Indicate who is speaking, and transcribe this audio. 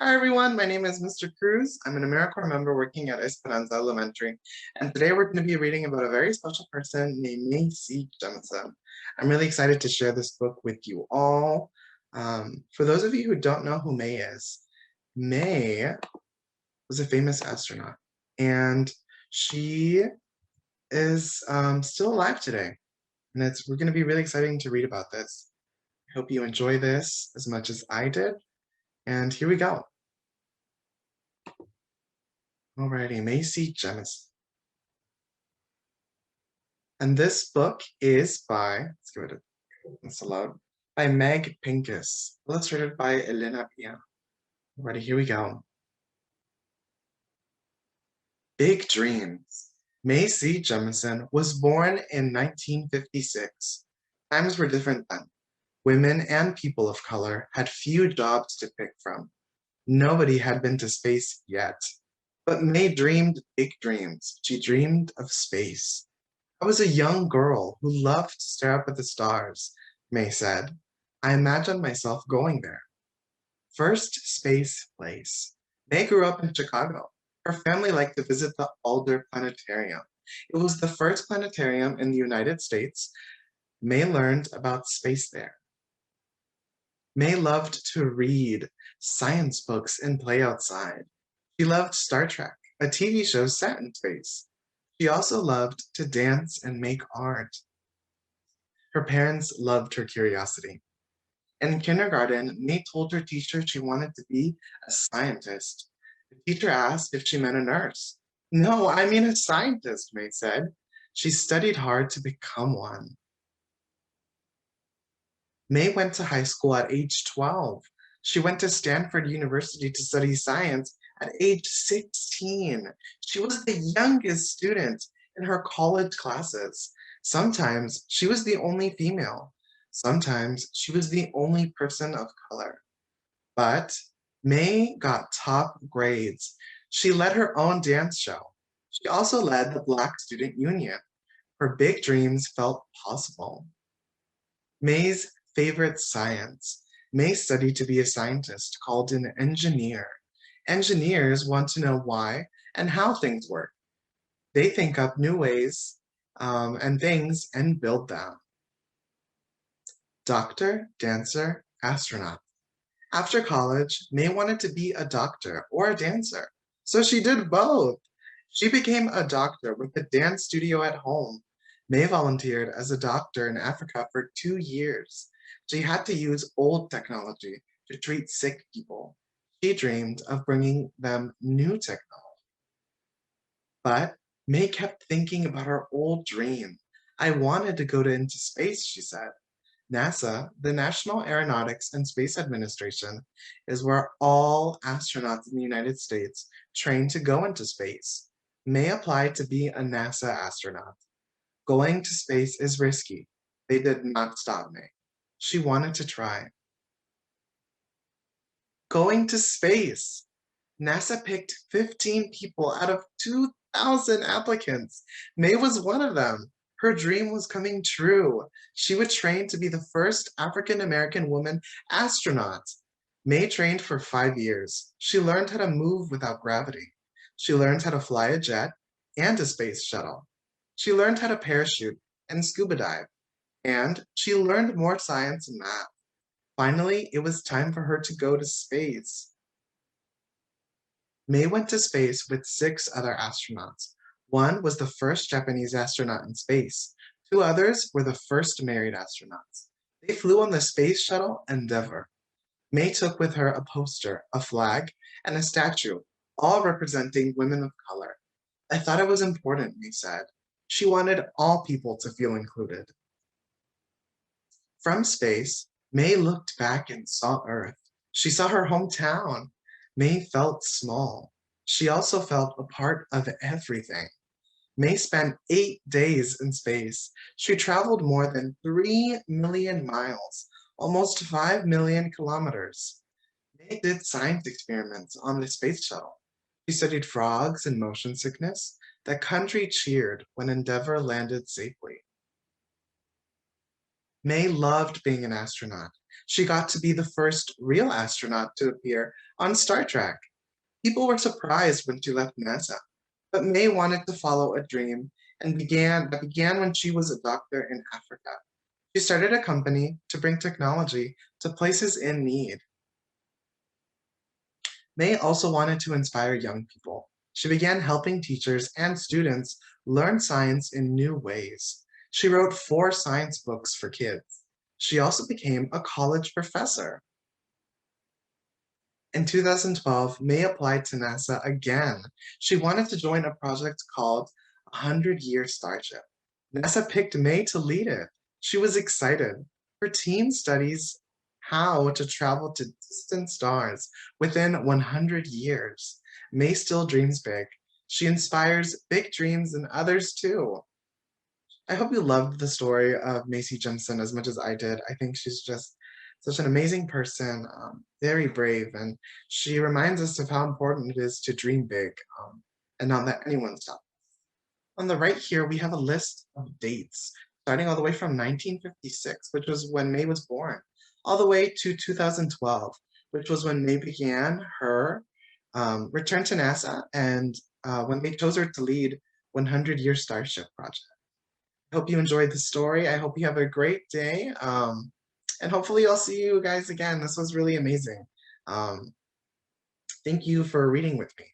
Speaker 1: Hi everyone, my name is Mr. Cruz. I'm an AmeriCorps member working at Esperanza Elementary, and today we're going to be reading about a very special person named Meeg Jemison. I'm really excited to share this book with you all. For those of you who don't know who May was a famous astronaut, and she is still alive today, and we're going to be really exciting to read about this. I hope you enjoy this as much as I did, and here we go. Alrighty, Jemison. And this book is by, let's give it a, that's allowed, by Meg Pincus, illustrated by Elena Pia. Alrighty, here we go. Big Dreams. Jemison was born in 1956. Times were different then. Women and people of color had few jobs to pick from. Nobody had been to space yet. But May dreamed big dreams. She dreamed of space. I was a young girl who loved to stare up at the stars, May said. I imagined myself going there. First space place. May grew up in Chicago. Her family liked to visit the Alder Planetarium. It was the first planetarium in the United States. May learned about space there. May loved to read science books and play outside. She loved Star Trek, a TV show set in space. She also loved to dance and make art. Her parents loved her curiosity. In kindergarten, May told her teacher she wanted to be a scientist. The teacher asked if she meant a nurse. No, I mean a scientist, May said. She studied hard to become one. May went to high school at age 12. She went to Stanford University to study science at age 16. She was the youngest student in her college classes. Sometimes she was the only female. Sometimes she was the only person of color. But May got top grades. She led her own dance show. She also led the Black Student Union. Her big dreams felt possible. May's favorite science. May studied to be a scientist called an engineer. Engineers want to know why and how things work. They think up new ways and things and build them. Doctor, dancer, astronaut. After college, May wanted to be a doctor or a dancer, so she did both. She became a doctor with a dance studio at home. May volunteered as a doctor in Africa for 2 years. She had to use old technology to treat sick people. She dreamed of bringing them new technology. But May kept thinking about her old dream. I wanted to go into space, she said. NASA, the National Aeronautics and Space Administration, is where all astronauts in the United States train to go into space. May applied to be a NASA astronaut. Going to space is risky. They did not stop May. She wanted to try. Going to space. NASA picked 15 people out of 2,000 applicants. May was one of them. Her dream was coming true. She would train to be the first African American woman astronaut. May trained for 5 years. She learned how to move without gravity. She learned how to fly a jet and a space shuttle. She learned how to parachute and scuba dive. And she learned more science and math. Finally, it was time for her to go to space. May went to space with 6 other astronauts. One was the first Japanese astronaut in space. 2 others were the first married astronauts. They flew on the space shuttle Endeavour. May took with her a poster, a flag, and a statue, all representing women of color. I thought it was important, May said. She wanted all people to feel included. From space, May looked back and saw Earth. She saw her hometown. May felt small. She also felt a part of everything. May spent 8 days in space. She traveled more than 3 million miles, almost 5 million kilometers. May did science experiments on the space shuttle. She studied frogs and motion sickness. The country cheered when Endeavour landed safely. May loved being an astronaut. She got to be the first real astronaut to appear on Star Trek. People were surprised when she left NASA, but May wanted to follow a dream and began when she was a doctor in Africa. She started a company to bring technology to places in need. May also wanted to inspire young people. She began helping teachers and students learn science in new ways. She wrote 4 science books for kids. She also became a college professor. In 2012, May applied to NASA again. She wanted to join a project called 100-Year Starship. NASA picked May to lead it. She was excited. Her team studies how to travel to distant stars within 100 years. May still dreams big. She inspires big dreams in others too. I hope you loved the story of Macy Jemison as much as I did. I think she's just such an amazing person, very brave, and she reminds us of how important it is to dream big and not let anyone stop. On the right here, we have a list of dates, starting all the way from 1956, which was when May was born, all the way to 2012, which was when May began her return to NASA and when they chose her to lead 100-Year Starship project. I hope you enjoyed the story. I hope you have a great day. And hopefully I'll see you guys again. This was really amazing. Thank you for reading with me.